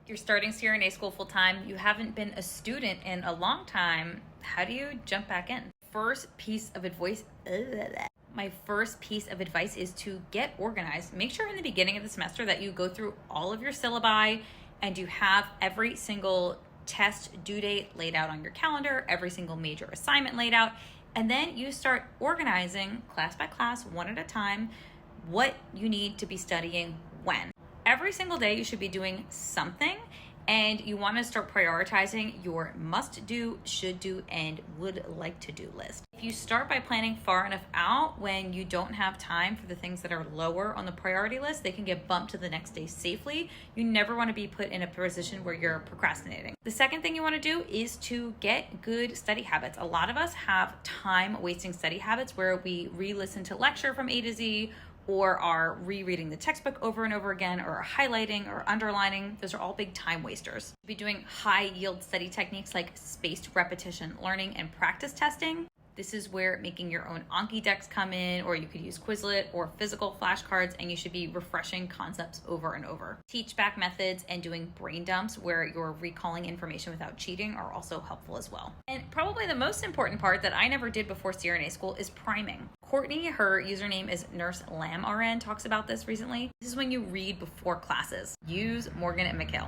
You're starting CRNA school full time, you haven't been a student in a long time, how do you jump back in? My first piece of advice is to get organized. Make sure in the beginning of the semester that you go through all of your syllabi and you have every single test due date laid out on your calendar, every single major assignment laid out, and then you start organizing class by class, one at a time, what you need to be studying when. Every single day you should be doing something, and you want to start prioritizing your must do, should do, and would like to do list. If you start by planning far enough out when you don't have time for the things that are lower on the priority list, they can get bumped to the next day safely. You never want to be put in a position where you're procrastinating. The second thing you want to do is to get good study habits. A lot of us have time wasting study habits where we re-listen to lecture from A to Z, or are rereading the textbook over and over again, or highlighting or underlining. Those are all big time wasters. Be doing high yield study techniques like spaced repetition learning and practice testing. This is where making your own Anki decks come in, or you could use Quizlet or physical flashcards, and you should be refreshing concepts over and over. Teach back methods and doing brain dumps where you're recalling information without cheating are also helpful as well. And probably the most important part that I never did before CRNA school is priming. Courtney, her username is NurseLamRN, talks about this recently. This is when you read before classes. Use Morgan and Mikhail.